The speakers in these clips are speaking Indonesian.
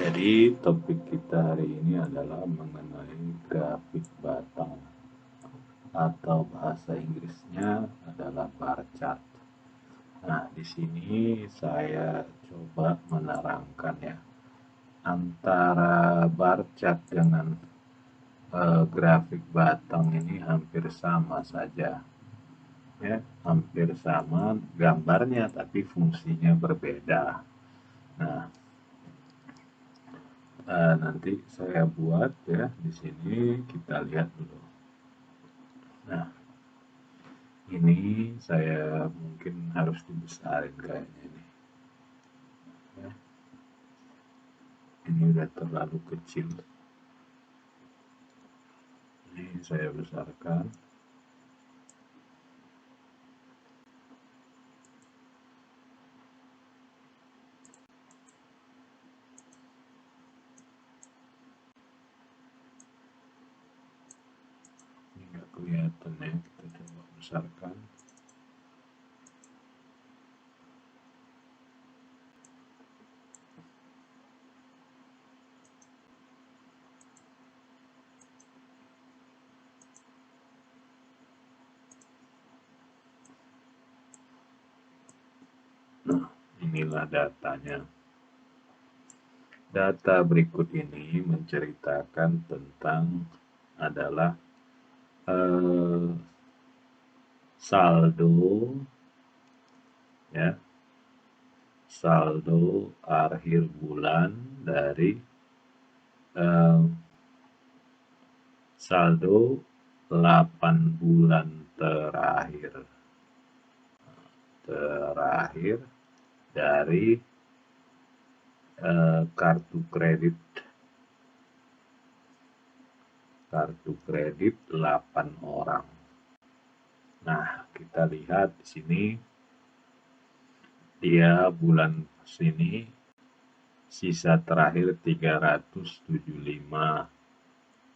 Jadi topik kita hari ini adalah mengenai grafik batang atau bahasa Inggrisnya adalah bar chart. Nah, di sini saya coba menerangkan ya antara bar chart dengan grafik batang ini hampir sama saja. Ya, hampir sama gambarnya tapi fungsinya berbeda. Nah, nanti saya buat ya di sini kita lihat dulu. Nah, ini saya mungkin harus dibesarin kayaknya ini. Ya, ini udah terlalu kecil. Ini saya besarkan. Ini nggak kelihatan ya, kita coba besarkan. Nah, inilah datanya. Data berikut ini menceritakan tentang adalah saldo ya, saldo akhir bulan dari saldo 8 bulan terakhir dari kartu kredit 8 orang. Nah, kita lihat di sini dia bulan sini sisa terakhir 375,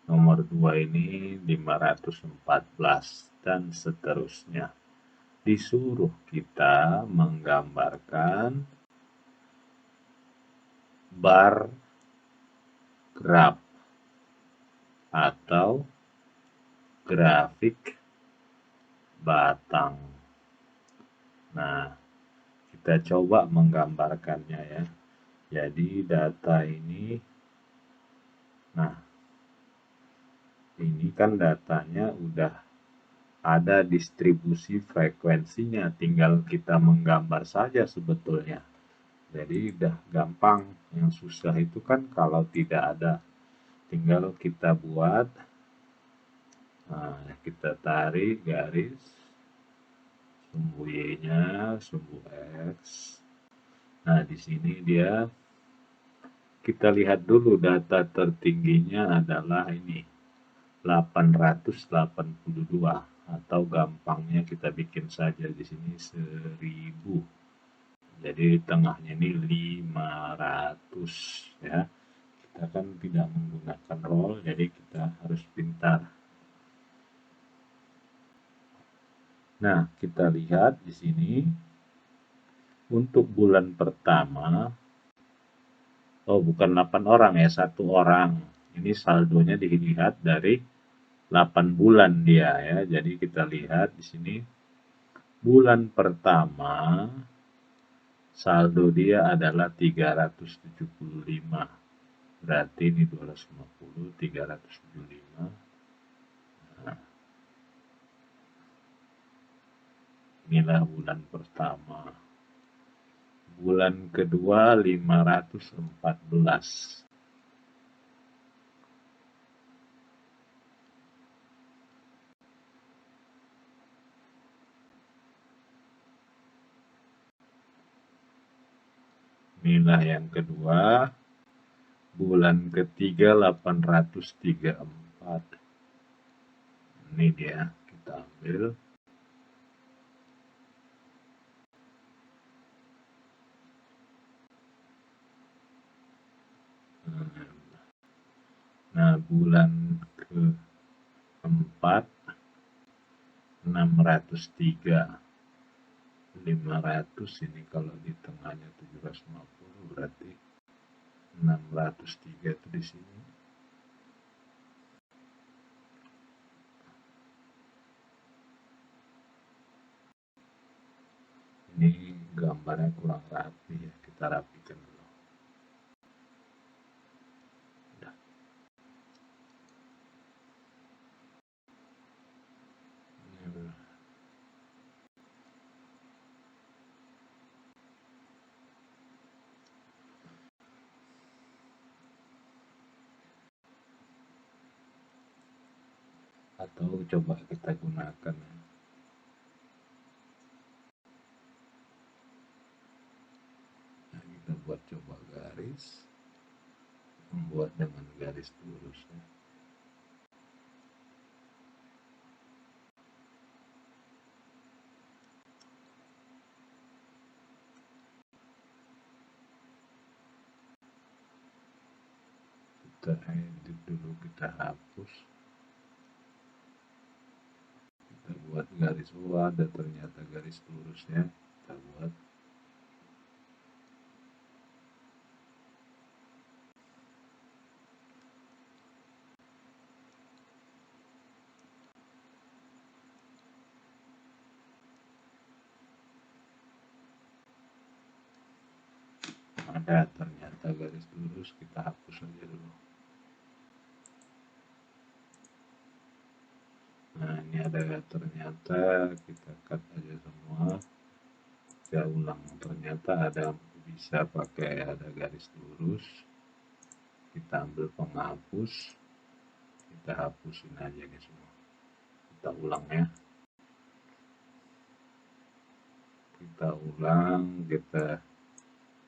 nomor 2 ini 514 dan seterusnya. Disuruh kita menggambarkan bar graf atau grafik batang. Nah, kita coba menggambarkannya ya. Jadi data ini, nah ini kan datanya udah ada distribusi frekuensinya, tinggal kita menggambar saja sebetulnya. Jadi udah gampang, yang susah itu kan kalau tidak ada, tinggal kita buat. Nah, kita tarik garis sumbu Y-nya, sumbu X. Nah, di sini dia kita lihat dulu data tertingginya adalah ini 882, atau gampangnya kita bikin saja di sini 1000. Jadi di tengahnya ini 500 ya. Kita kan tidak menggunakan roll, jadi kita harus pintar. Nah, kita lihat di sini untuk bulan pertama, oh bukan 8 orang ya, 1 orang. Ini saldonya dilihat dari 8 bulan dia ya. Jadi kita lihat di sini bulan pertama saldo dia adalah 375. Berarti ini 250, 375. Nah, inilah bulan pertama. Bulan kedua 514. Inilah yang kedua. Bulan ketiga 834. Ini dia, kita ambil. Nah, bulan keempat 603. 500 ini kalau di tengahnya 750 berarti 603 itu di sini. Ini gambarnya kurang rapi ya, kita rapikan dulu. Udah. Atau coba kita gunakan ya. Nah, kita buat coba garis, membuat dengan garis lurus ya. Kita edit dulu, kita hapus, kita buat garis. Oh, ada ternyata garis lurusnya, kita buat. Ada ternyata garis lurus, kita hapus aja dulu. Nah, ini ada ternyata, kita cut aja semua. Saya ulang, ternyata ada, bisa pakai ada garis lurus. Kita ambil penghapus, kita hapusin aja nih semua. Kita ulang ya. Kita ulang,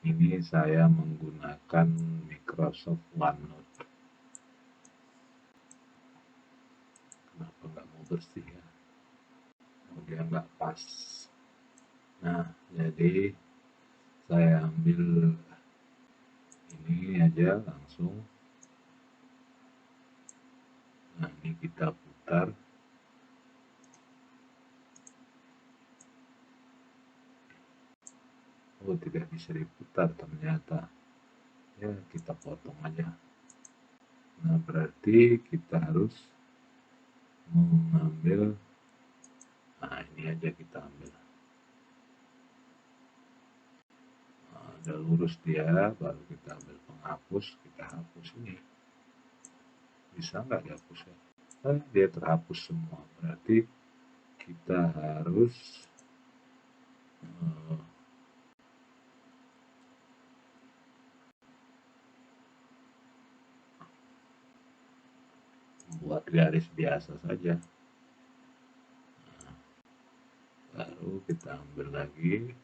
ini saya menggunakan Microsoft OneNote. Kenapa nggak mau bersih ya? Oh, dia nggak pas. Nah, jadi saya ambil ini aja langsung. Nah, ini kita putar. Oh, tidak bisa diputar ternyata. Ya, kita potong aja. Nah, berarti kita harus mengambil, nah ini aja kita ambil. Nah, udah lurus dia, baru kita ambil penghapus, kita hapus ini. Bisa nggak dihapus ya? Nah, dia terhapus semua. Berarti kita harus buat garis biasa saja. Nah, baru kita ambil lagi.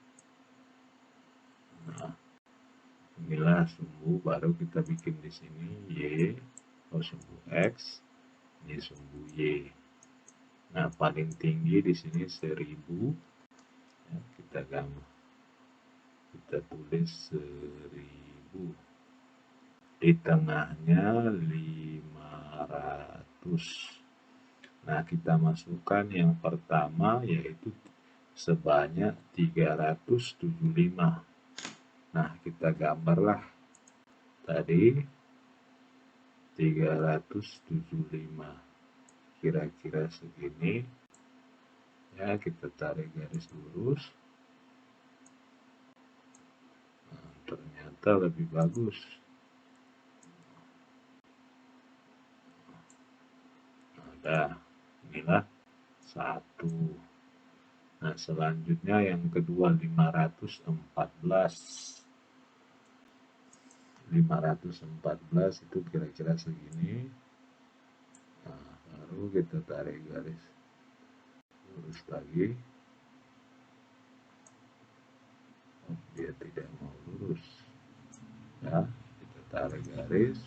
Nah, inilah sumbu, baru kita bikin di sini Y, oh sumbu X, ini sumbu Y. Nah, paling tinggi di sini 1000. Ya, kita tulis 1000. Di tengahnya 500. Nah, kita masukkan yang pertama yaitu sebanyak 375. Nah, kita gambarlah tadi 375. Kira-kira segini. Ya, kita tarik garis lurus. Nah, ternyata lebih bagus. Nah, inilah satu. Nah, selanjutnya yang kedua 514. 514 itu kira-kira segini. Nah, baru kita tarik garis lurus lagi. Oh, dia tidak mau lurus. Ya, kita tarik garis.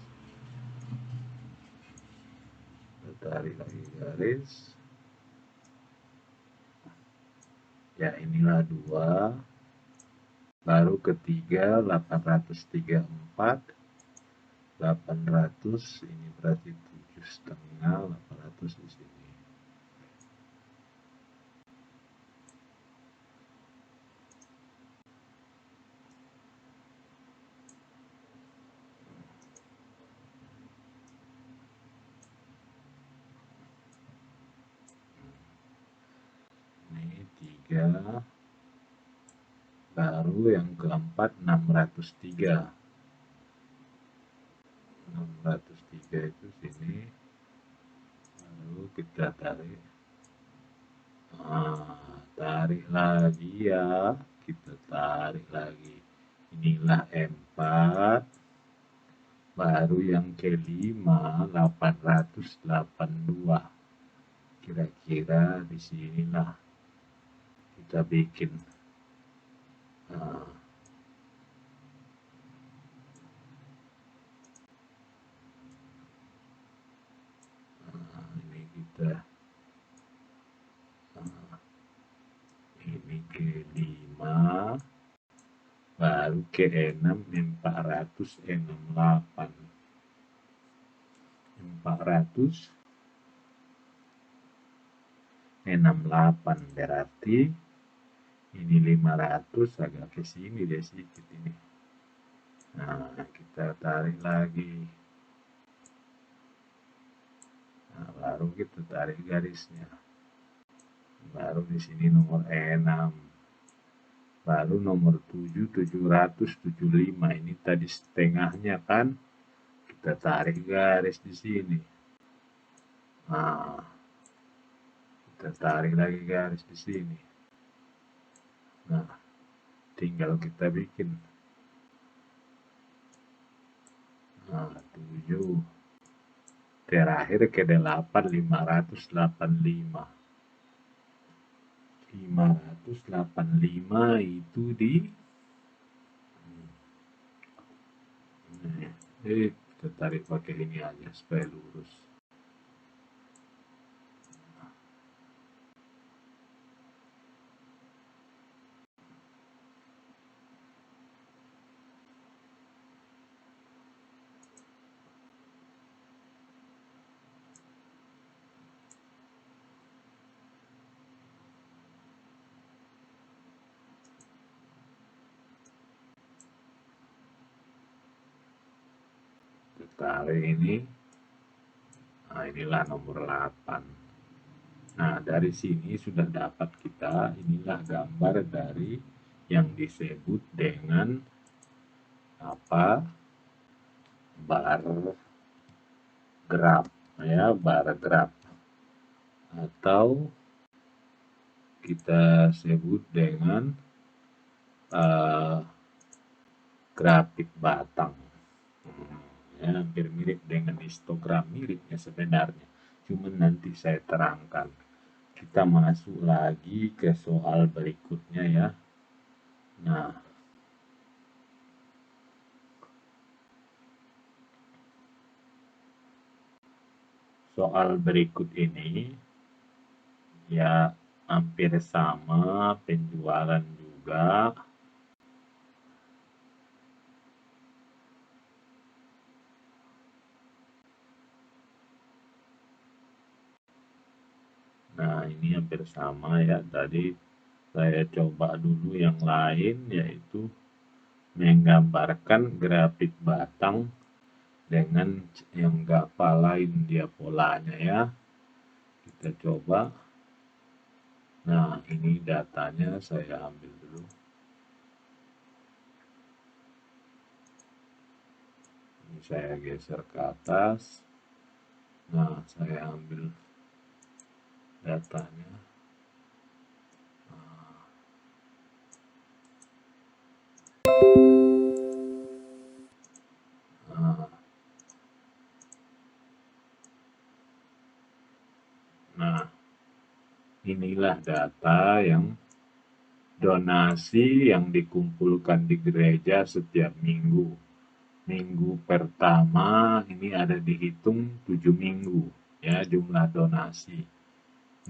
Kita tarik lagi garis. Ya, inilah 2. Baru ketiga 834. 800 ini berarti 7,5. 800 di sini. 3, baru yang keempat 603. 603 itu sini, lalu kita tarik. Tarik lagi ya, kita tarik lagi. Inilah 4, baru yang kelima 882. Kira-kira di sinilah kita bikin. Ini kita ini ke-5, baru ke-6 468. 468 berarti ini 500 agak ke sini deh sedikit ini. Nah, kita tarik lagi. Nah, baru kita tarik garisnya. Baru di sini nomor 6. Baru nomor 7 775. Ini tadi setengahnya kan. Kita tarik garis di sini. Nah, kita tarik lagi garis di sini. Nah, tinggal kita bikin. Nah, 7. Terakhir ke 8 585. 585 itu di kita tarik pakai ini aja supaya lurus. Tarik ini. Nah, inilah nomor 8. Nah, dari sini sudah dapat kita, inilah gambar dari yang disebut dengan apa? Bar graf, ya, bar graf. Atau kita sebut dengan grafik batang. Ya, hampir mirip dengan histogram, miripnya sebenarnya. Cuman nanti saya terangkan. Kita masuk lagi ke soal berikutnya ya. Nah, soal berikut ini ya hampir sama, penjualan juga. Nah, ini hampir sama ya. Tadi saya coba dulu yang lain, yaitu menggambarkan grafik batang dengan yang lain dia polanya ya. Kita coba. Nah, ini datanya saya ambil dulu. Ini saya geser ke atas. Nah, saya ambil datanya. Nah, inilah data yang donasi yang dikumpulkan di gereja setiap minggu. Minggu pertama ini ada dihitung 7 minggu ya jumlah donasi.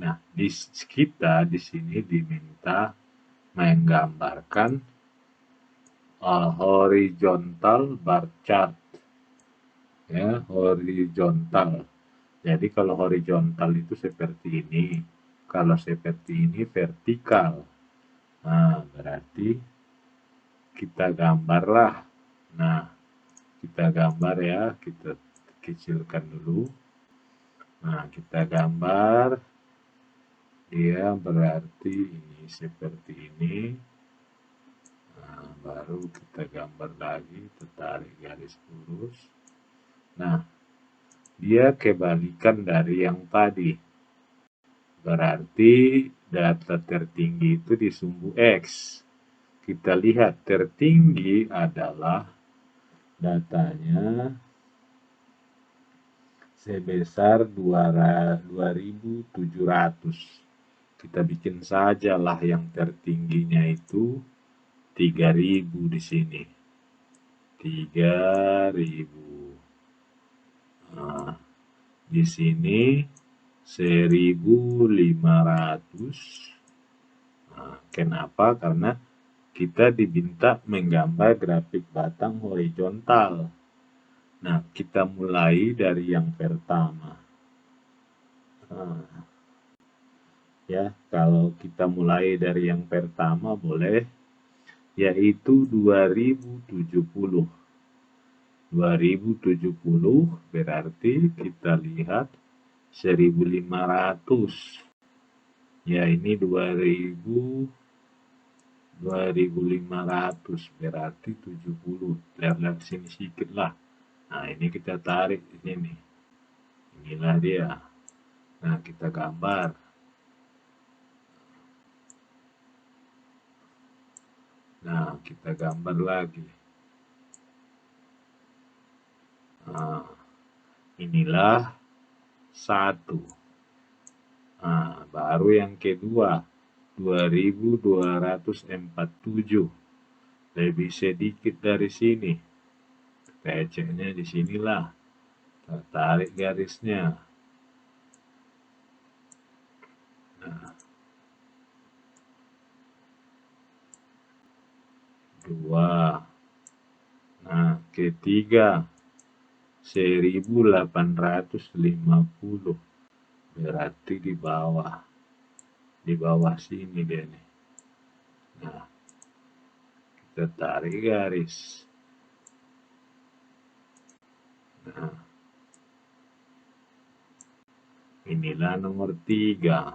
Nah, kita di sini diminta menggambarkan horizontal bar chart. Ya, horizontal. Jadi kalau horizontal itu seperti ini. Kalau seperti ini vertikal. Nah, berarti kita gambarlah. Nah, kita gambar ya, kita kecilkan dulu. Nah, kita gambar Dia berarti ini seperti ini. Nah, baru kita gambar lagi, kita tarik garis lurus. Nah, dia kebalikan dari yang tadi. Berarti data tertinggi itu di sumbu X. Kita lihat tertinggi adalah datanya sebesar 2.700. Kita bikin sajalah yang tertingginya itu 3.000 di sini. 3.000. Nah, di sini 1.500. Nah, kenapa? Karena kita diminta menggambar grafik batang horizontal. Nah, kita mulai dari yang pertama. Nah, ya, kalau kita mulai dari yang pertama boleh, yaitu 2070. 2070 berarti kita lihat 1.500. Ya, ini 2.500 berarti 70. Lihat sini sedikit lah. Nah, ini kita tarik di sini. Inilah dia. Nah, kita gambar. Nah, kita gambar lagi. Nah, inilah satu. Nah, baru yang kedua. 2.247. Lebih sedikit dari sini. Keceknya di sinilah. Kita tarik garisnya. Nah, 2. Nah, ketiga 1.850. Berarti di bawah. Di bawah sini dia nih. Nah, kita tarik garis. Nah, inilah nomor 3.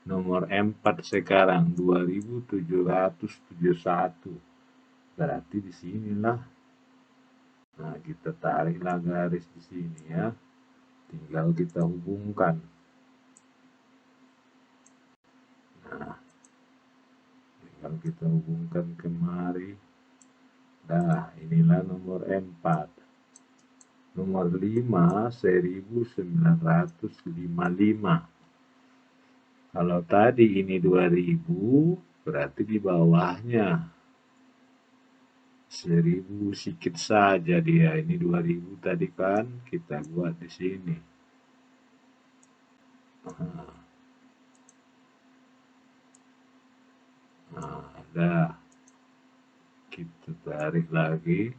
Nomor 4 sekarang 2.771. Berarti di sinilah. Nah, kita tariklah garis di sini ya. Tinggal kita hubungkan. Nah, tinggal kita hubungkan kemari. Nah, inilah nomor 4. Nomor 5, 1.955. Kalau tadi ini 2.000, berarti di bawahnya 1.000 sedikit saja dia. Ini 2.000 tadi kan kita buat di sini. Nah, ada. Kita tarik lagi.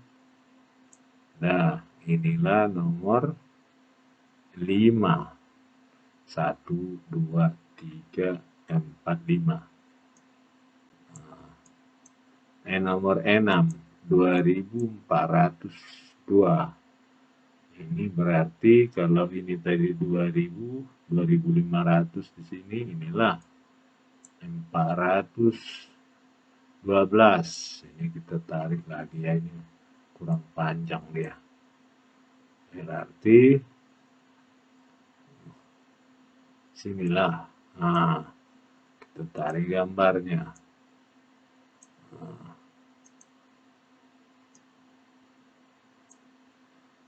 Nah, inilah nomor 5. 1, 2, 3, 4, 5. Nomor 6. 2.402. Ini berarti kalau ini tadi 2.000, 2.500 di sini, inilah 412. Ini kita tarik lagi ya, ini kurang panjang dia. Berarti sinilah. Nah, kita tarik gambarnya. Nah,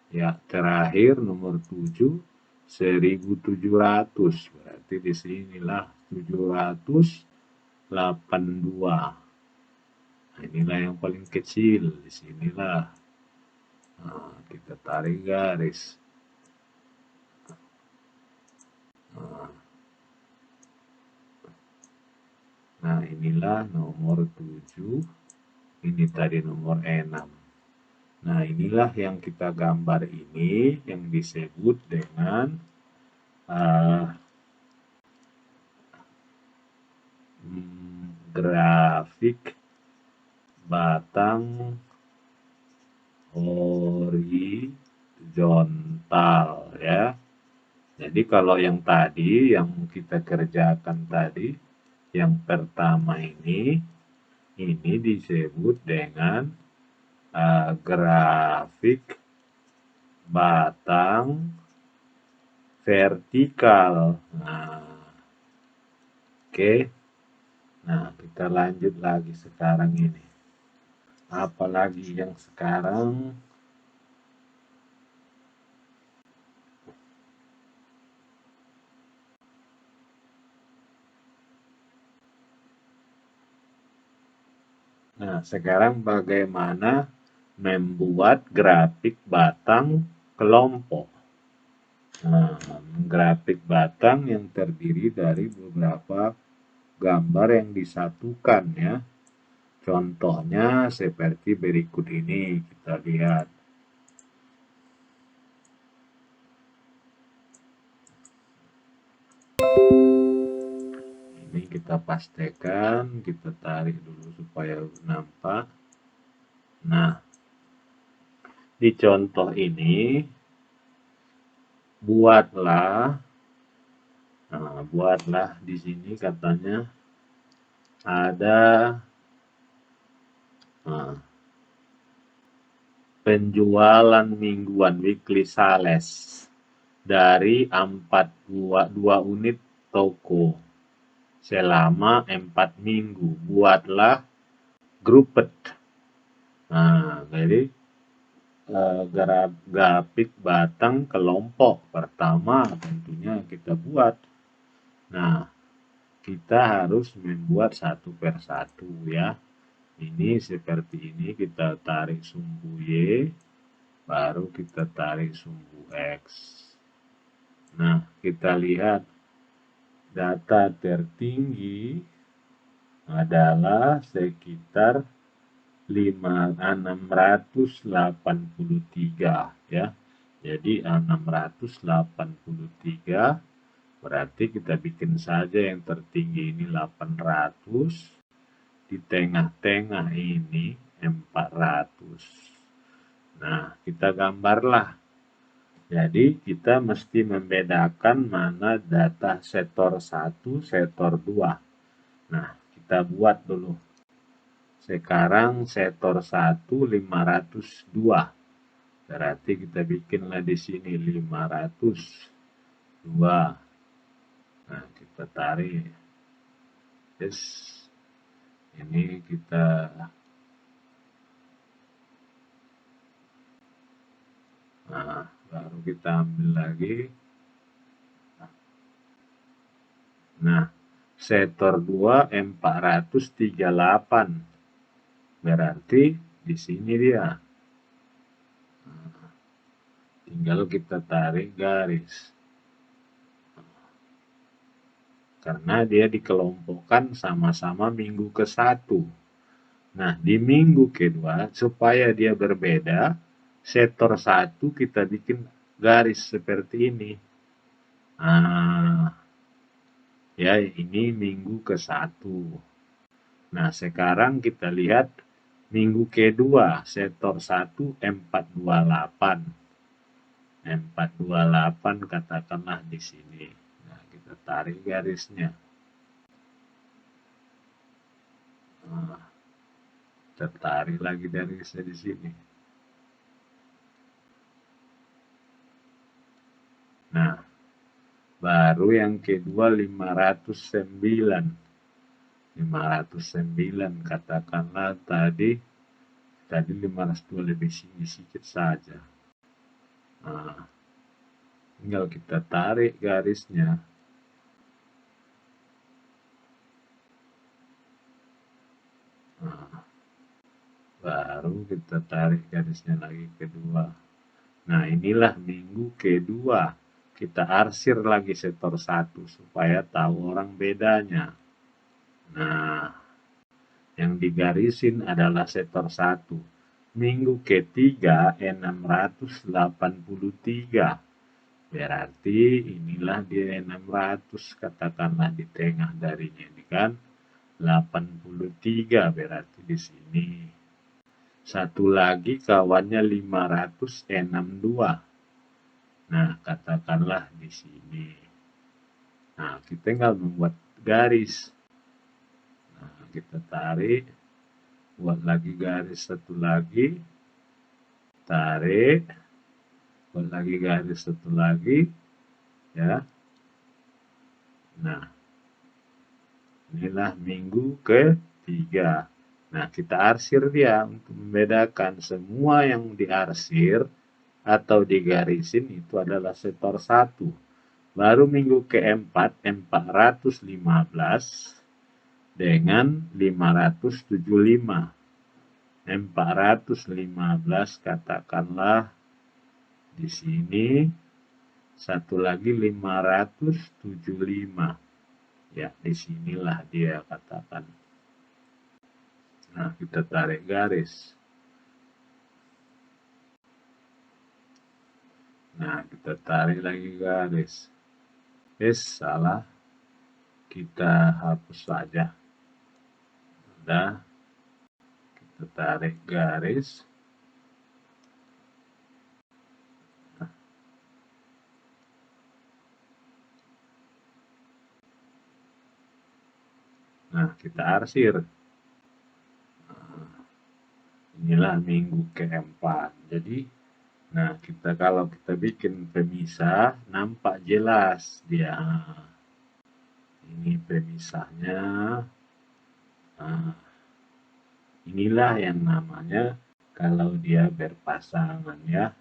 ya, terakhir nomor 7, 1.700. Berarti di sinilah 782. Nah, inilah yang paling kecil. Di sinilah. Nah, kita tarik garis. Nah, inilah nomor 7. Ini tadi nomor 6. Nah, inilah yang kita gambar ini yang disebut dengan grafik batang horizontal ya. Jadi kalau yang tadi, yang kita kerjakan tadi, yang pertama ini disebut dengan grafik batang vertikal. Nah, oke. Nah, kita lanjut lagi sekarang ini. Apalagi yang sekarang Nah, sekarang bagaimana membuat grafik batang kelompok. Nah, grafik batang yang terdiri dari beberapa gambar yang disatukan ya. Contohnya seperti berikut ini, kita lihat. Ini kita pastikan, kita tarik dulu supaya nampak. Nah, di contoh ini buatlah di sini katanya ada penjualan mingguan weekly sales dari 2 unit toko selama 4 minggu. Buatlah grouped. Nah, jadi grafik batang kelompok pertama tentunya kita buat. Nah, kita harus membuat satu per satu ya. Ini seperti ini, kita tarik sumbu Y, baru kita tarik sumbu X. Nah, kita lihat data tertinggi adalah sekitar 683 ya. Jadi 683 berarti kita bikin saja yang tertinggi ini 800, di tengah-tengah ini 400. Nah, kita gambarlah. Jadi kita mesti membedakan mana data sektor 1, sektor 2. Nah, kita buat dulu. Sekarang sektor 1 502. Berarti kita bikinlah di sini 502. Nah, kita tarik. Yes. Ini kita baru kita ambil lagi. Nah, sektor 2 438. Berarti di sini dia. Tinggal kita tarik garis. Karena dia dikelompokkan sama-sama minggu ke-1. Nah, di minggu kedua, supaya dia berbeda, sektor 1 kita bikin garis seperti ini. Nah, ya ini minggu ke-1. Nah, sekarang kita lihat minggu kedua, sektor 1 428. 428 katakanlah di sini. Nah, kita tarik garisnya. Nah, tertarik lagi garisnya di sini. Nah, baru yang kedua 509. 509 katakanlah tadi 502 lebih sedikit saja. Nah, tinggal kita tarik garisnya. Nah, baru kita tarik garisnya lagi kedua. Nah, inilah minggu kedua. Kita arsir lagi sektor 1 supaya tahu orang bedanya. Nah, yang digarisin adalah sektor 1. Minggu ketiga 683. Berarti inilah dia 600, katakanlah di tengah darinya ini kan 83 berarti di sini. Satu lagi kawannya 562. Nah, katakanlah di sini. Nah, kita tinggal membuat garis. Nah, kita tarik, buat lagi garis satu lagi, tarik, buat lagi garis satu lagi, ya. Nah, inilah minggu ketiga. Nah, kita arsir dia untuk membedakan semua yang diarsir atau digarisin itu adalah sektor 1. Baru minggu keempat 415 dengan 575. 415 katakanlah di sini, satu lagi 575. Ya, disinilah dia katakan. Nah, kita tarik garis. Nah, kita tarik lagi garis. Salah. Kita hapus saja. Udah. Kita tarik garis. Nah, kita arsir. Inilah minggu keempat. Jadi, nah kalau kita bikin pemisah, nampak jelas dia. Ini pemisahnya. Nah, inilah yang namanya kalau dia berpasangan, ya.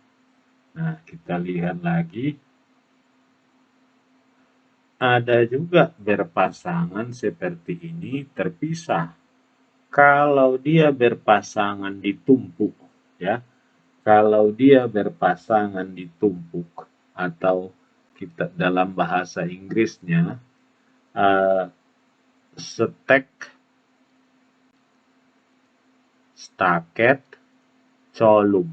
Nah, kita lihat lagi. Ada juga berpasangan seperti ini terpisah. Kalau dia berpasangan ditumpuk, ya. Kalau dia berpasangan ditumpuk atau kita dalam bahasa Inggrisnya staket column.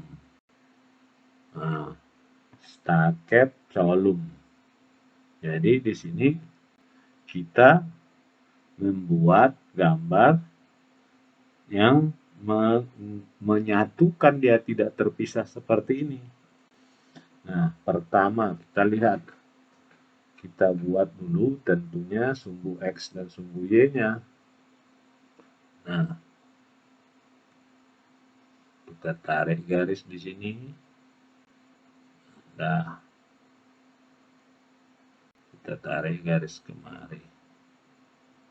Staket column. Jadi di sini kita membuat gambar yang menyatukan dia tidak terpisah seperti ini. Nah, pertama kita lihat. Kita buat dulu tentunya sumbu X dan sumbu Y-nya. Nah, kita tarik garis di sini. Nah, kita tarik garis kemari.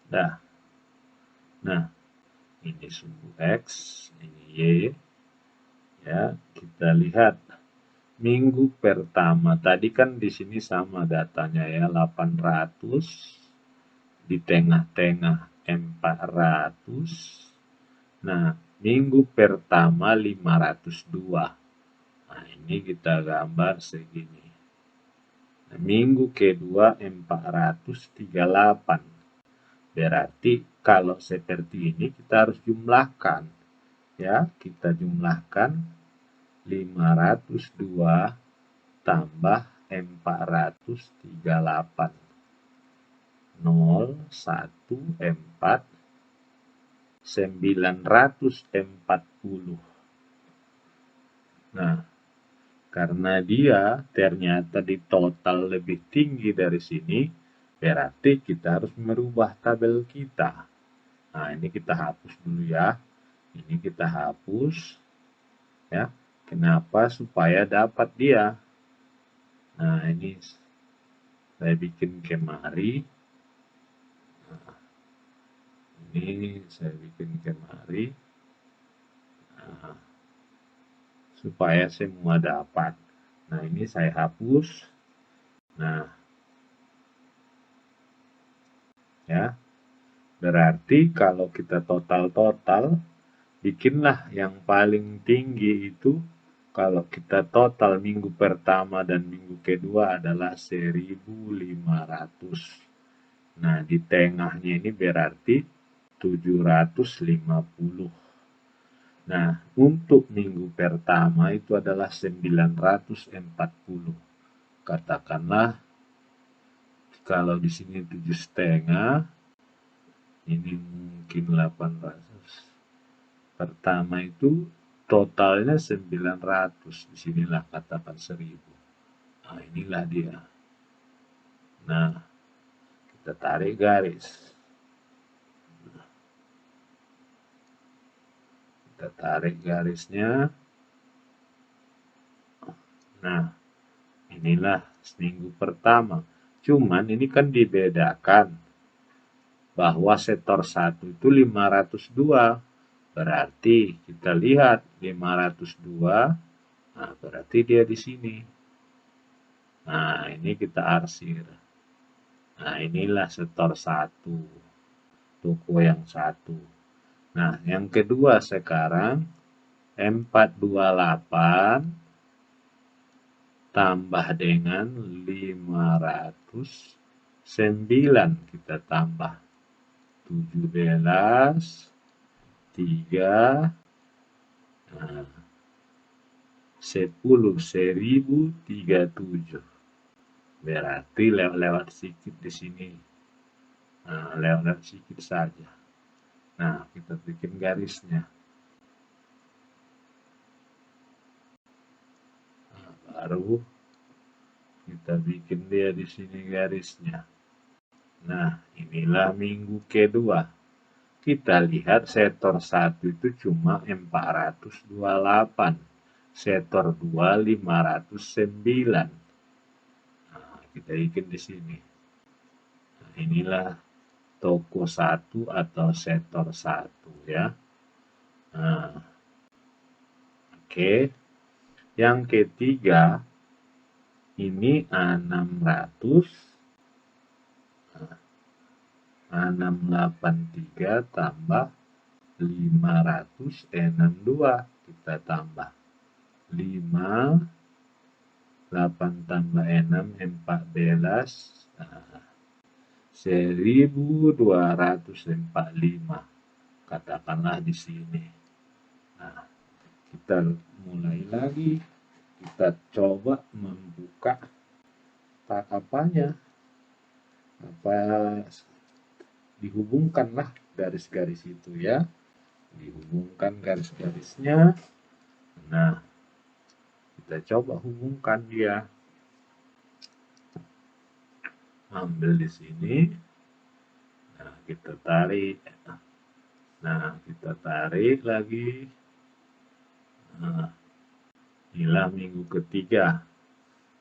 Nah, ini sumbu X, ini Y. Ya, kita lihat minggu pertama. Tadi kan di sini sama datanya ya, 800. Di tengah-tengah 400. Nah, minggu pertama 502. Nah, ini kita gambar segini. Nah, minggu kedua 438. Berarti kalau seperti ini kita harus jumlahkan. Ya, kita jumlahkan 502 tambah 438. 0, 1, 4, 940. Nah, karena dia ternyata di total lebih tinggi dari sini, berarti kita harus merubah tabel kita. Nah, ini kita hapus dulu ya. Ini kita hapus. Ya, kenapa? Supaya dapat dia. Nah, ini saya bikin kemari. Nah, ini saya bikin kemari. Nah, supaya semua dapat. Nah, ini saya hapus. Nah, ya. Berarti kalau kita total, bikinlah yang paling tinggi itu kalau kita total minggu pertama dan minggu kedua adalah 1500. Nah, di tengahnya ini berarti 750. Nah, untuk minggu pertama itu adalah 940. Katakanlah kalau di sini 7,5, ini mungkin 800. Pertama itu totalnya 900. Disinilah katakan 1000. Nah, inilah dia. Nah, kita tarik garis. Kita tarik garisnya. Nah, inilah seminggu pertama. Cuman ini kan dibedakan bahwa sektor 1 itu 502. Berarti kita lihat 502. Nah, berarti dia di sini. Nah, ini kita arsir. Nah, inilah sektor 1. Toko yang 1. Nah, yang kedua sekarang 428 tambah dengan 509, kita tambah 17, 3, nah, 10, 1037. Berarti lewat sedikit di sini. Nah, lewat sedikit saja. Nah, kita bikin garisnya. Nah, baru kita bikin dia di sini garisnya. Nah, inilah minggu kedua. Kita lihat sektor 1 itu cuma 428. Sektor 2 509. Nah, kita bikin di sini. Nah, inilah toko 1 atau sektor 1 ya. Nah, oke. Yang ketiga ini 683 tambah 562, kita tambah 5, 8 tambah 6, 14, nah, 1245, katakanlah di sini. Nah, kita mulai lagi, kita coba membuka apanya, apa dihubungkanlah garis-garis itu ya, dihubungkan garis-garisnya. Nah, kita coba hubungkan dia. Ambil di sini. Nah, kita tarik. Nah, kita tarik lagi. Nah, inilah minggu ketiga.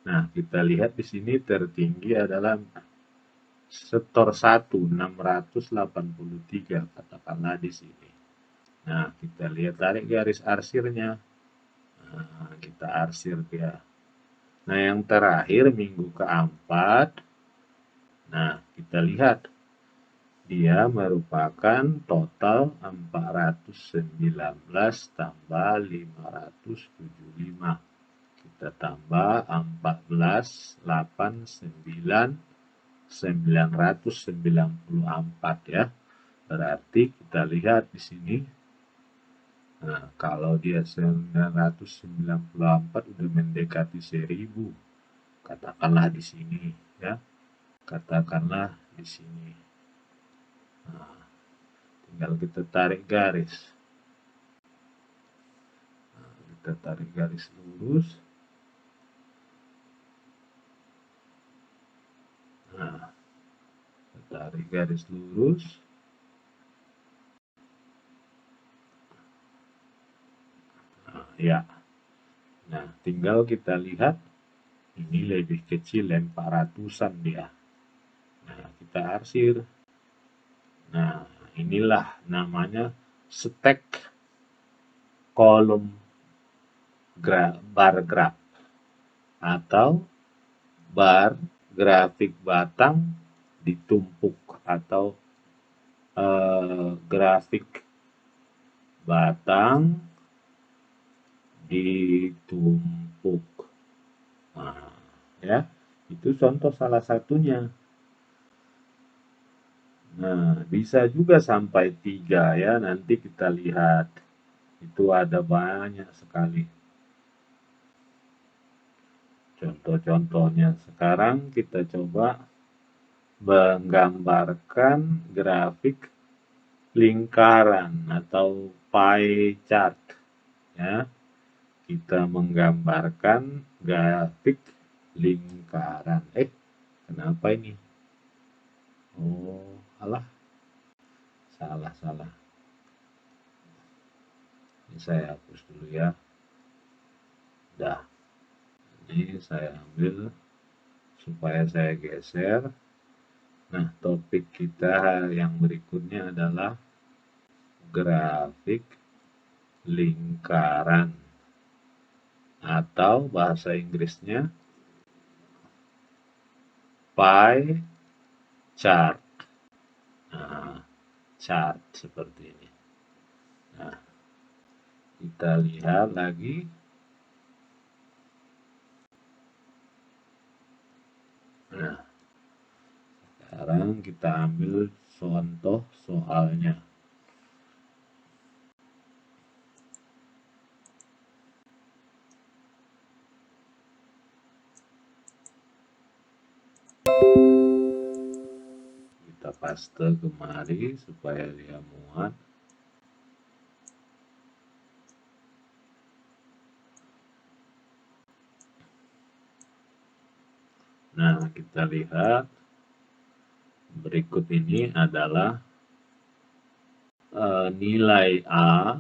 Nah, kita lihat di sini tertinggi adalah sektor 1 683, katakanlah di sini. Nah, kita lihat tarik garis arsirnya. Nah, kita arsir dia. Nah, yang terakhir minggu keempat. Nah, kita lihat dia merupakan total 419 tambah 575. Kita tambah 14, 8, 9, 994 ya. Berarti kita lihat di sini. Nah, kalau dia 994 udah mendekati 1000. Katakanlah di sini ya. Katakanlah di sini. Nah, tinggal kita tarik garis. Nah, kita tarik garis lurus. Nah, kita tarik garis lurus. Nah, ya. Nah, tinggal kita lihat ini lebih kecil 400-an dia. Nah, kita arsir. Nah, inilah namanya stack kolom bar graf atau bar grafik batang ditumpuk atau grafik batang ditumpuk. Nah, ya, itu contoh salah satunya. Nah, bisa juga sampai 3 ya, nanti kita lihat. Itu ada banyak sekali contoh-contohnya. Sekarang kita coba menggambarkan grafik lingkaran atau pie chart ya. Kita menggambarkan grafik lingkaran. Kenapa ini? Oh, alah, salah. Ini saya hapus dulu ya. Dah, ini saya ambil supaya saya geser. Nah, topik kita yang berikutnya adalah grafik lingkaran atau bahasa Inggrisnya pie chart. Nah, chart seperti ini. Nah, kita lihat lagi. Nah, sekarang kita ambil contoh soalnya. Kita paste kemari supaya dia muat. Nah, kita lihat berikut ini adalah nilai A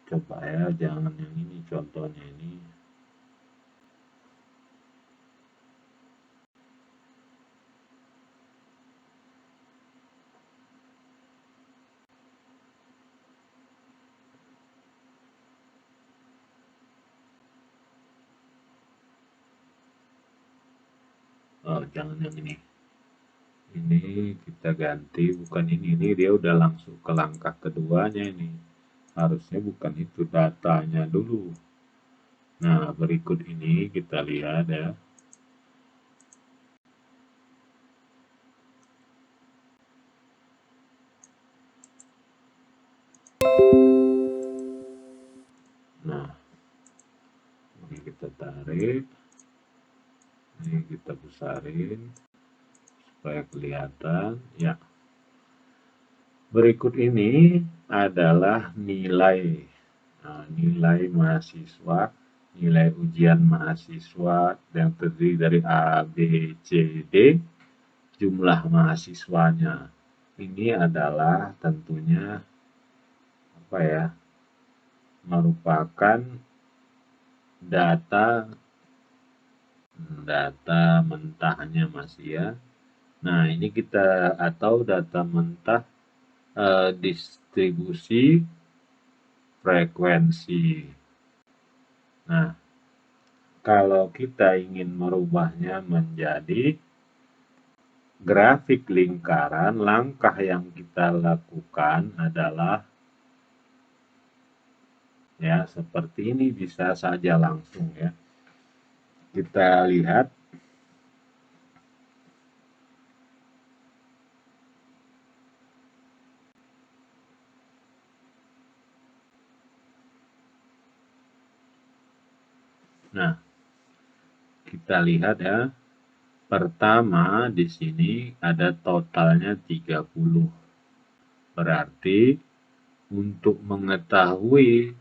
coba ya, jangan yang ini, contohnya ini. Oh, jangan yang ini. Ini kita ganti, bukan ini dia udah langsung ke langkah keduanya ini. Harusnya bukan itu, datanya dulu. Nah, berikut ini kita lihat ya. Nah, ini kita tarik. Ini kita besarin supaya kelihatan ya. Berikut ini adalah nilai nilai mahasiswa, nilai ujian mahasiswa yang terdiri dari A, B, C, D, jumlah mahasiswanya. Ini adalah tentunya apa ya, merupakan data mentahnya masih ya. Nah, ini kita atau data mentah distribusi frekuensi. Nah, kalau kita ingin merubahnya menjadi grafik lingkaran, langkah yang kita lakukan adalah ya seperti ini, bisa saja langsung ya. Kita lihat. Nah, kita lihat ya. Pertama di sini ada totalnya 30. Berarti untuk mengetahui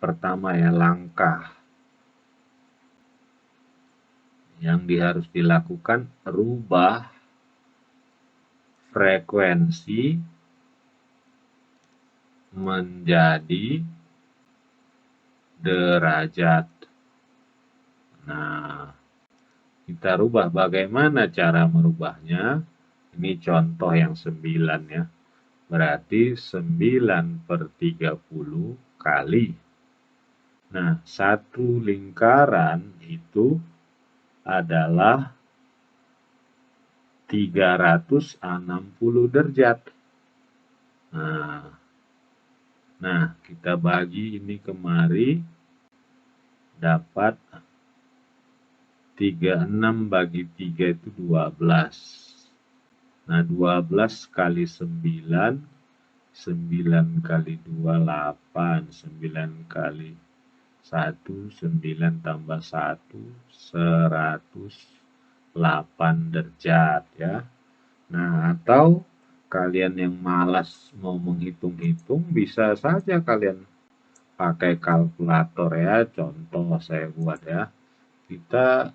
pertama ya langkah yang harus dilakukan, rubah frekuensi menjadi derajat. Nah, kita rubah, bagaimana cara merubahnya? Ini contoh yang 9 ya. Berarti 9/30 kali. Nah, satu lingkaran itu adalah 360 derajat. Nah, kita bagi ini kemari, dapat 36 bagi 3 itu 12. Nah, 12 kali 9, 9 kali 2, 8. 9 kali 1, 9 tambah 1, 108 derajat ya. Nah, atau kalian yang malas mau menghitung-hitung, bisa saja kalian pakai kalkulator ya. Contoh saya buat ya. Kita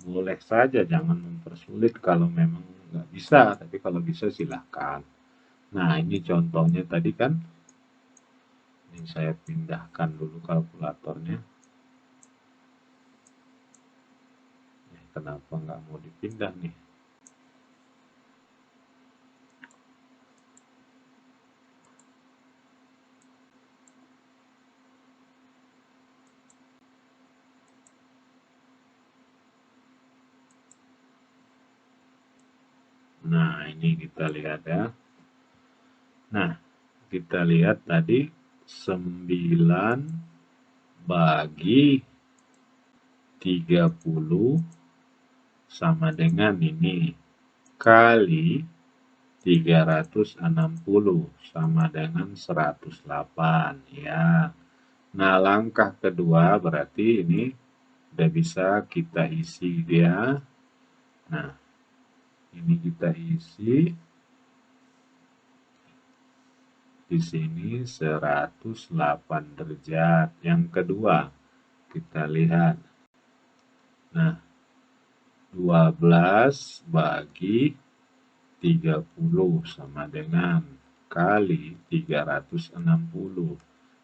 boleh saja, jangan mempersulit kalau memang nggak bisa, tapi kalau bisa silahkan. Nah, ini contohnya tadi kan, ini saya pindahkan dulu kalkulatornya. Kenapa nggak mau dipindah nih? Nah, ini kita lihat ya. Nah, kita lihat tadi 9 bagi 30 sama dengan ini kali 360 sama dengan 108 ya. Nah, langkah kedua berarti ini udah bisa kita isi dia. Nah, ini kita isi di sini 108 derajat. Yang kedua, kita lihat. Nah, 12 bagi 30 sama dengan kali 360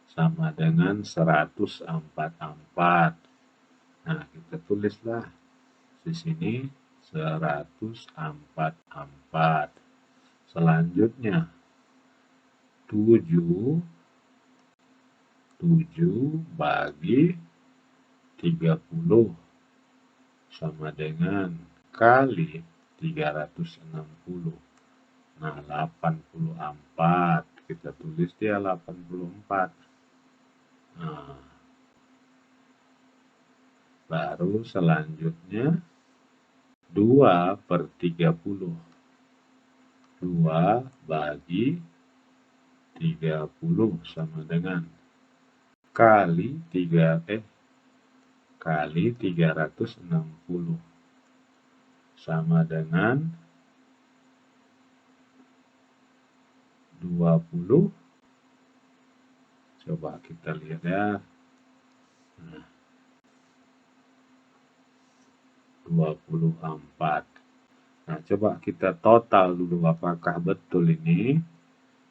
sama dengan 144. Nah, kita tulislah di sini 144. Selanjutnya 7 bagi 30 sama dengan kali 360. Nah, 84. Kita tulis dia 84. Nah, baru selanjutnya 2/30. 2 bagi 30 sama dengan kali 360 sama dengan 20. Coba kita lihat ya. Nah, 24. Nah, coba kita total dulu apakah betul ini.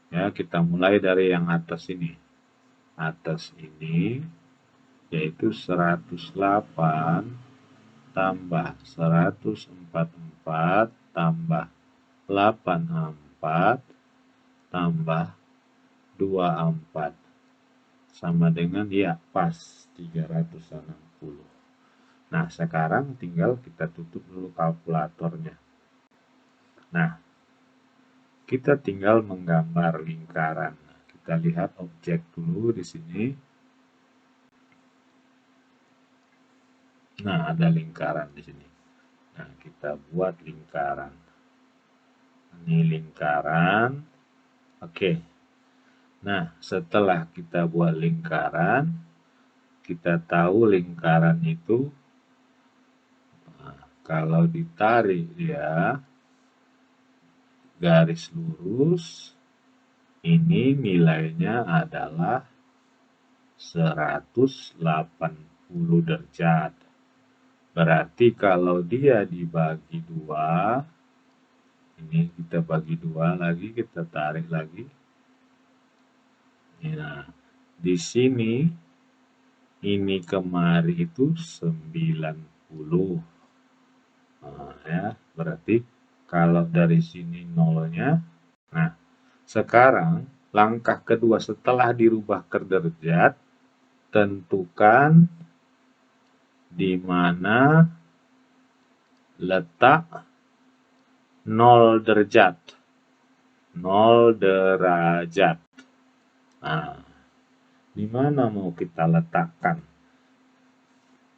Ya, kita mulai dari yang atas ini. Atas ini yaitu 108 tambah 144 tambah 84 tambah 24 sama dengan ya pas 360. Nah, sekarang tinggal kita tutup dulu kalkulatornya. Nah, kita tinggal menggambar lingkaran. Kita lihat objek dulu di sini. Nah, ada lingkaran di sini. Nah, kita buat lingkaran. Ini lingkaran. Oke. Nah, setelah kita buat lingkaran, kita tahu lingkaran itu kalau ditarik ya garis lurus, ini nilainya adalah 180 derajat. Berarti kalau dia dibagi 2, ini kita bagi 2 lagi, kita tarik lagi. Nah, di sini ini kemari itu 90. Nah, ya, berarti kalau dari sini nolnya. Nah, sekarang langkah kedua setelah dirubah ke derajat, tentukan di mana letak 0 derajat. 0 derajat. Nah, di mana mau kita letakkan?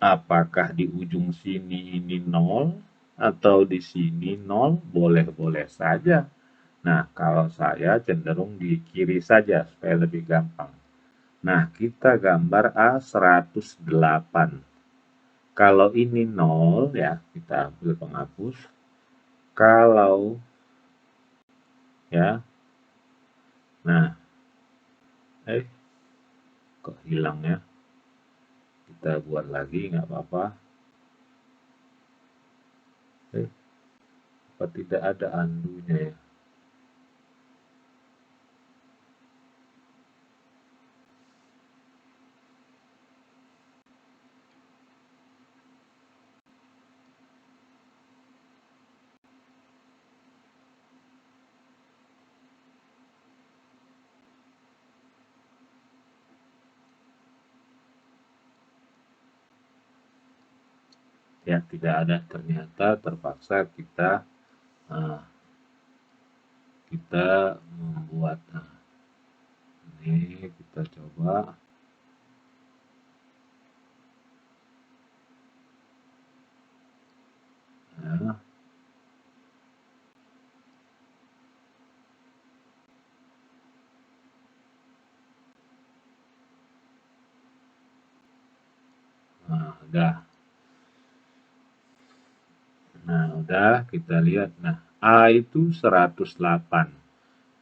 Apakah di ujung sini ini 0 atau di sini 0? Boleh-boleh saja. Nah, kalau saya cenderung di kiri saja supaya lebih gampang. Nah, kita gambar A108. Kalau ini 0 ya, kita ambil penghapus. Kalau ya. Nah, kok hilang ya? Kita buat lagi, nggak apa-apa. Apa tidak ada andunya ya? Ya, tidak ada. Ternyata terpaksa kita membuat. Nah, ini kita coba. Nah, udah. Nah, udah kita lihat. Nah, A itu 108.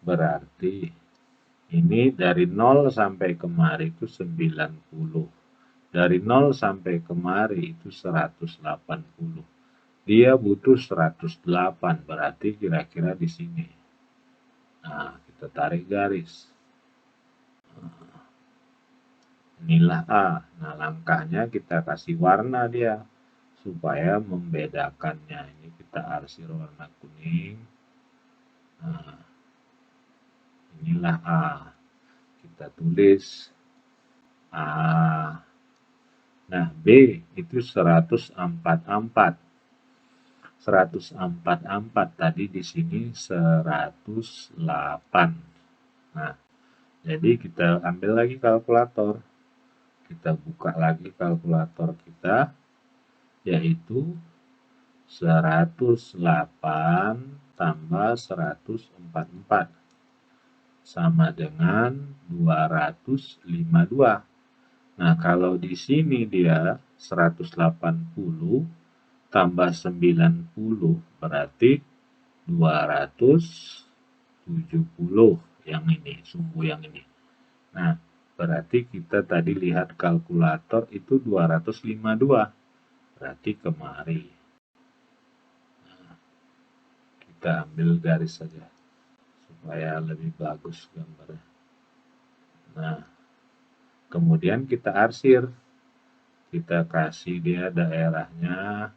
Berarti ini dari 0 sampai kemari itu 90. Dari 0 sampai kemari itu 180. Dia butuh 108, berarti kira-kira di sini. Nah, kita tarik garis. Inilah A. Nah, langkahnya kita kasih warna dia supaya membedakannya. Ini kita arsir warna kuning. Nah, inilah A. Kita tulis A. Nah, B itu 144. 144 tadi di sini 108. Nah, jadi kita ambil lagi kalkulator. Kita buka lagi kalkulator kita, yaitu 108 tambah 144 sama dengan 252. Nah, kalau di sini dia 180 tambah 90 berarti 270 yang ini, sumbu yang ini. Nah, berarti kita tadi lihat kalkulator itu 252. Berarti kemari. Nah, kita ambil garis saja supaya lebih bagus gambarnya. Nah, kemudian kita arsir. Kita kasih dia daerahnya.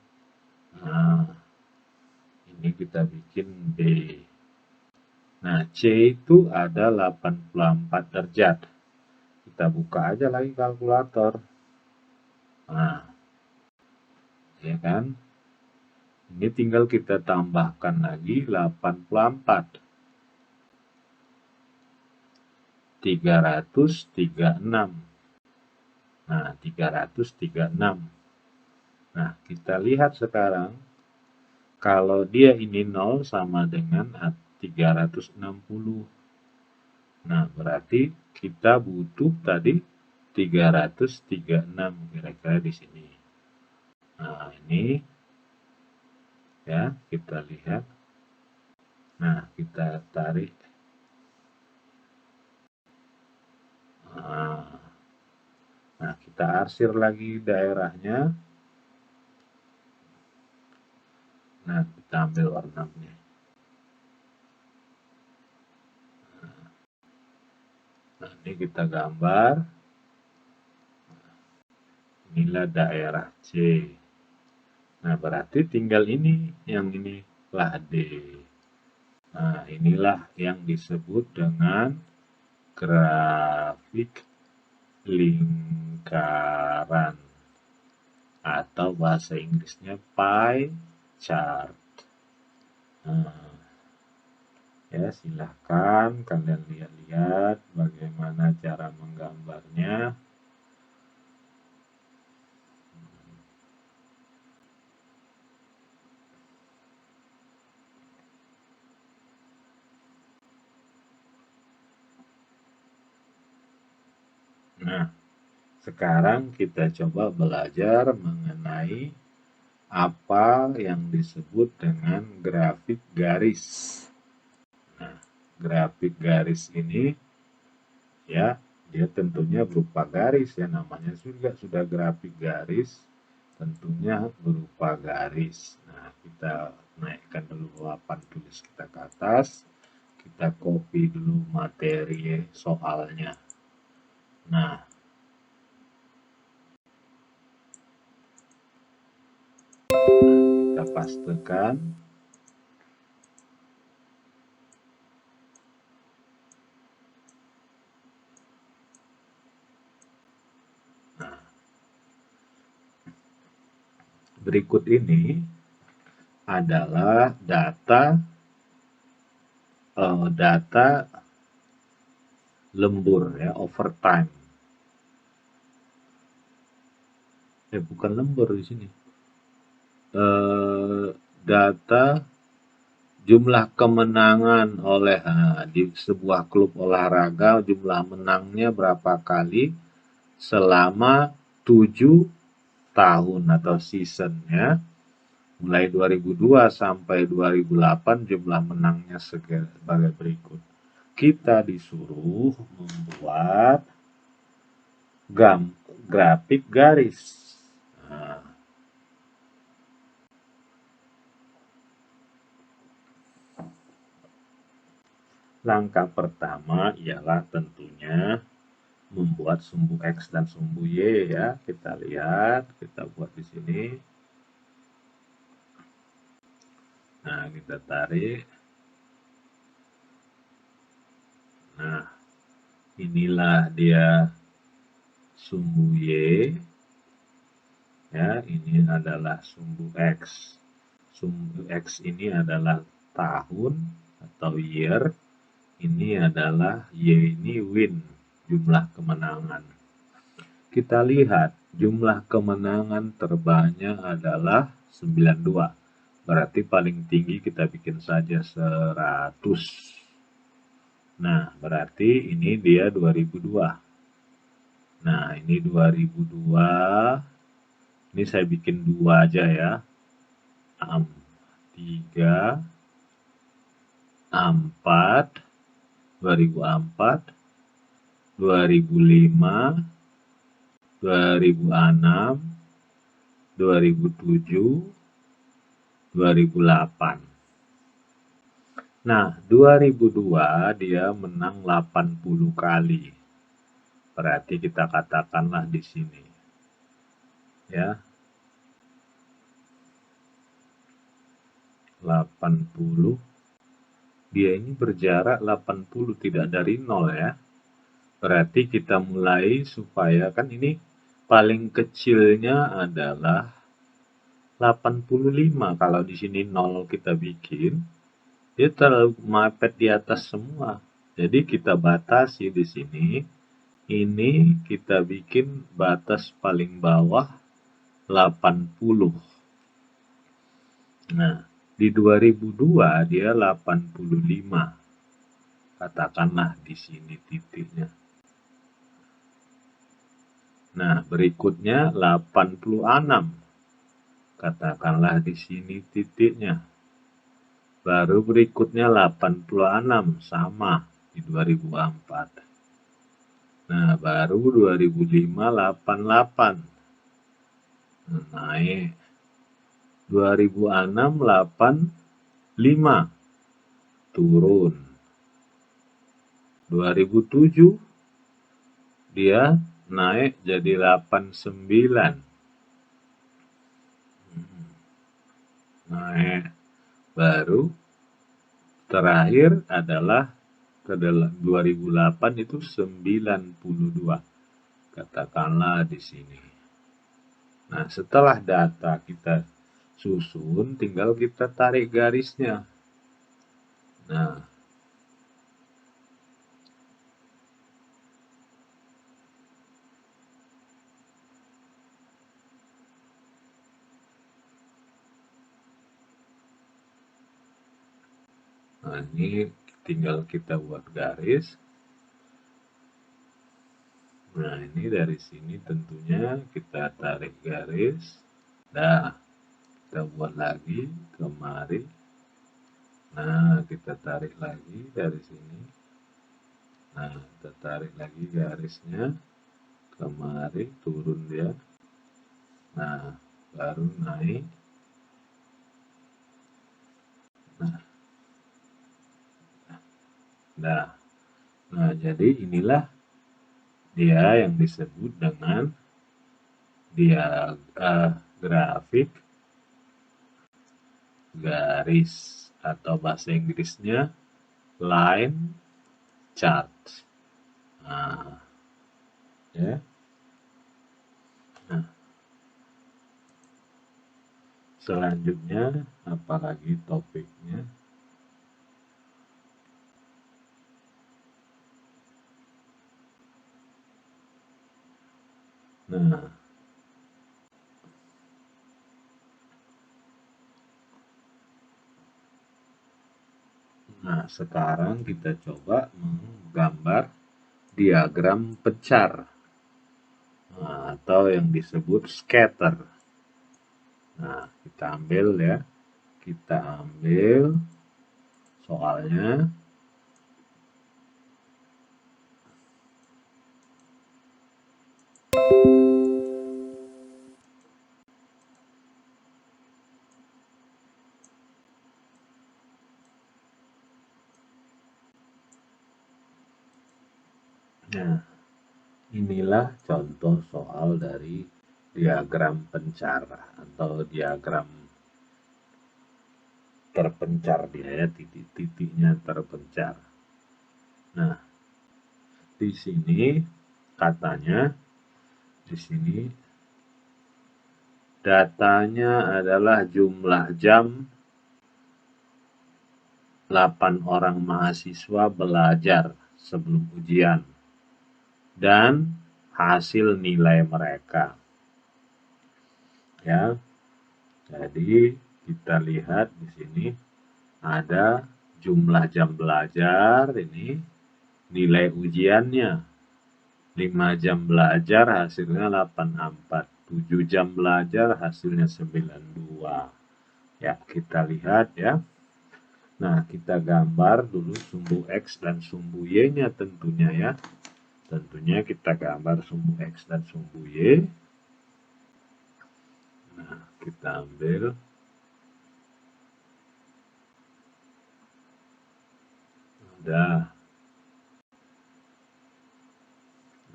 Nah, ini kita bikin B. Nah, C itu ada 84 derajat. Kita buka aja lagi kalkulator. Nah, ya kan? Ini tinggal kita tambahkan lagi 84. 336. Nah, 336. Nah, kita lihat sekarang. Kalau dia ini 0 sama dengan 360. Nah, berarti kita butuh tadi 336 kira-kira di sini. Nah, ini ya, kita lihat. Nah, kita tarik. Nah, kita arsir lagi daerahnya. Nah, kita ambil warnanya. Nah, ini kita gambar. Inilah daerah C. Nah, berarti tinggal ini, yang ini lah D. Nah, inilah yang disebut dengan grafik lingkaran. Atau bahasa Inggrisnya pie chart. Nah, ya, silahkan kalian lihat-lihat bagaimana cara menggambarnya. Nah, sekarang kita coba belajar mengenai apa yang disebut dengan grafik garis. Nah, grafik garis ini ya, dia tentunya berupa garis ya, namanya juga sudah grafik garis, tentunya berupa garis. Nah, kita naikkan dulu papan tulis kita ke atas, kita copy dulu materi soalnya. Nah, kita pastekan. Nah, berikut ini adalah data lembur ya, overtime. Bukan lembur di sini. Data jumlah kemenangan oleh di sebuah klub olahraga, jumlah menangnya berapa kali selama 7 tahun atau seasonnya, mulai 2002 sampai 2008 jumlah menangnya sebagai berikut. Kita disuruh membuat grafik garis. Nah, langkah pertama ialah tentunya membuat sumbu X dan sumbu Y ya. Kita lihat, kita buat di sini. Nah, kita tarik. Nah, inilah dia sumbu Y. Ya, ini adalah sumbu X. Sumbu X ini adalah tahun atau year. Ini adalah Y ini win, jumlah kemenangan. Kita lihat jumlah kemenangan terbanyak adalah 92. Berarti paling tinggi kita bikin saja 100. Nah, berarti ini dia 2002. Nah, ini 2002. Ini saya bikin 2 aja ya. 3, 4, 2004, 2005, 2006, 2007, 2008. Nah, 2002 dia menang 80 kali. Berarti kita katakanlah di sini. Ya. 80. Dia ini berjarak 80, tidak dari 0 ya. Berarti kita mulai supaya kan ini paling kecilnya adalah 85. Kalau di sini 0 kita bikin, dia terlalu mepet di atas semua. Jadi kita batasi di sini. Ini kita bikin batas paling bawah 80. Nah, di 2002 dia 85. Katakanlah di sini titiknya. Nah, berikutnya 86. Katakanlah di sini titiknya. Baru berikutnya 86, sama di 2004. Nah, baru 2005 88. Nah, naik. 2006 85. Turun. 2007 dia naik jadi 89. Naik. Baru terakhir adalah ke 2008 itu 92. Katakanlah di sini. Nah, setelah data kita susun, tinggal kita tarik garisnya. Nah, ini tinggal kita buat garis. Nah, ini dari sini tentunya kita tarik garis. Nah, kita buat lagi kemari. Nah, kita tarik lagi dari sini. Nah, kita tarik lagi garisnya kemari, turun dia. Nah, baru naik. Nah, jadi inilah dia yang disebut dengan grafik garis, atau bahasa Inggrisnya line chart. Nah, ya. Nah, selanjutnya apalagi topiknya? Nah, sekarang kita coba menggambar diagram pecar, atau yang disebut scatter. Nah, kita ambil ya, kita ambil soalnya. Nah, inilah contoh soal dari diagram pencar atau diagram terpencar dia ya, titik-titiknya terpencar. Nah, di sini katanya, di sini datanya adalah jumlah jam 8 orang mahasiswa belajar sebelum ujian dan hasil nilai mereka. Ya. Jadi kita lihat di sini ada jumlah jam belajar, ini nilai ujiannya 5 jam belajar hasilnya 84, 7 jam belajar hasilnya 92. Ya, kita lihat ya. Nah, kita gambar dulu sumbu X dan sumbu Y-nya tentunya ya. Tentunya kita gambar sumbu X dan sumbu Y. Nah, kita ambil. Udah.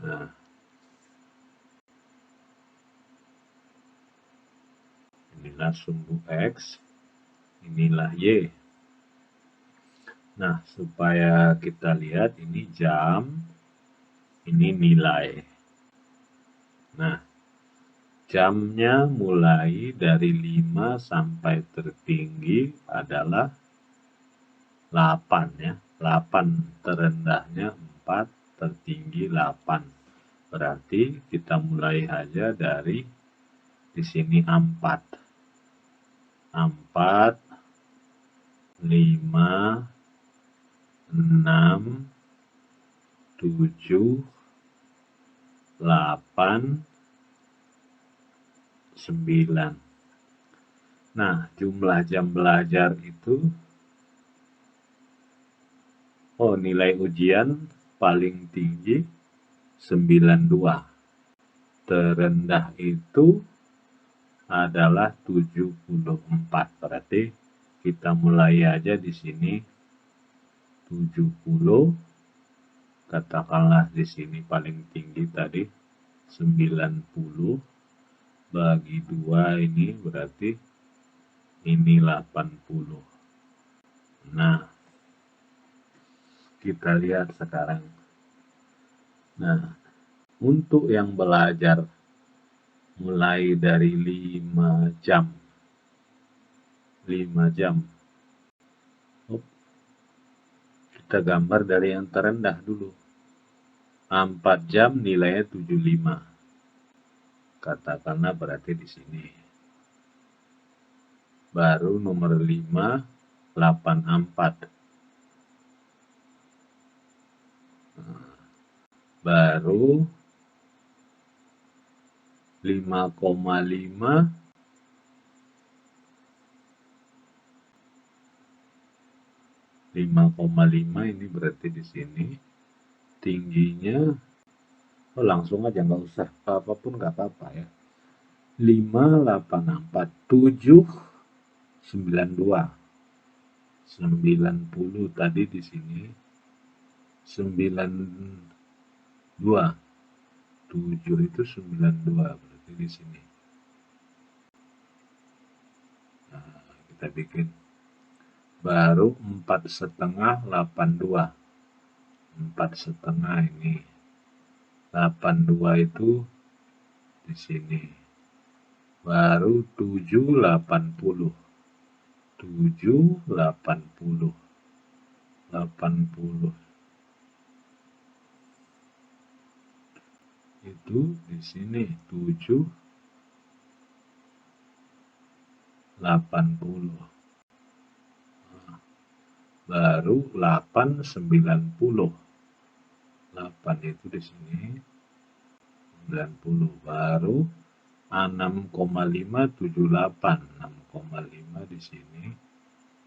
Nah, inilah sumbu X, inilah Y. Nah, supaya kita lihat ini jam, ini nilai. Nah, jamnya mulai dari 5 sampai tertinggi adalah 8 ya. 8 terendahnya 4, tertinggi 8. Berarti kita mulai aja dari di sini 4. 4, 5, 6, 7, 8, 9. Nah, jumlah jam belajar itu, nilai ujian paling tinggi 92. Terendah itu adalah 74. Berarti kita mulai aja di sini 70. Katakanlah di sini paling tinggi tadi 90 bagi 2, ini berarti ini 80. Nah, kita lihat sekarang. Nah, untuk yang belajar mulai dari 5 jam. 5 jam. Kita gambar dari yang terendah dulu. 4 jam nilainya 75. Katakanlah berarti di sini. Baru nomor 5, 84. Baru 5,5, 5,5 ini berarti di sini tingginya, langsung aja nggak usah apapun nggak apa-apa ya. 584 792 90 tadi di sini 92 7 itu 92 berarti di sini. Nah, kita bikin baru 4,5 82 4,5 ini 82 itu di sini baru 780 780 80 itu di sini 780 baru 890 8 itu di sini 90 baru 6,578 6,5 di sini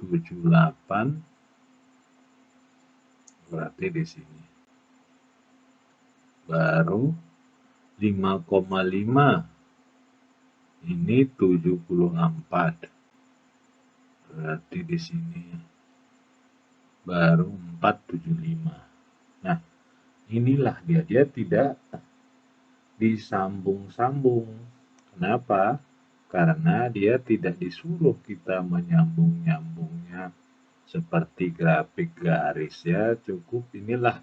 78 berarti di sini baru 5,5 ini 74 berarti di sini baru 475. Nah, inilah dia tidak disambung-sambung. Kenapa? Karena dia tidak disuruh kita menyambung-nyambungnya seperti grafik garis ya, cukup inilah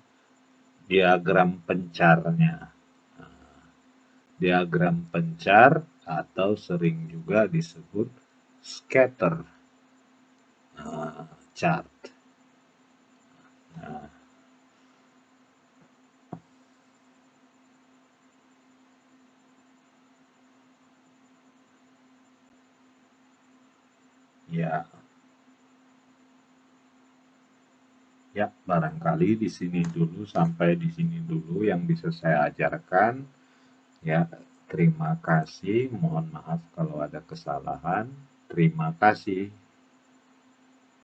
diagram pencarnya. Diagram pencar atau sering juga disebut scatter chart. Nah, ya barangkali di sini dulu, sampai di sini dulu yang bisa saya ajarkan. Ya, terima kasih. Mohon maaf kalau ada kesalahan. Terima kasih.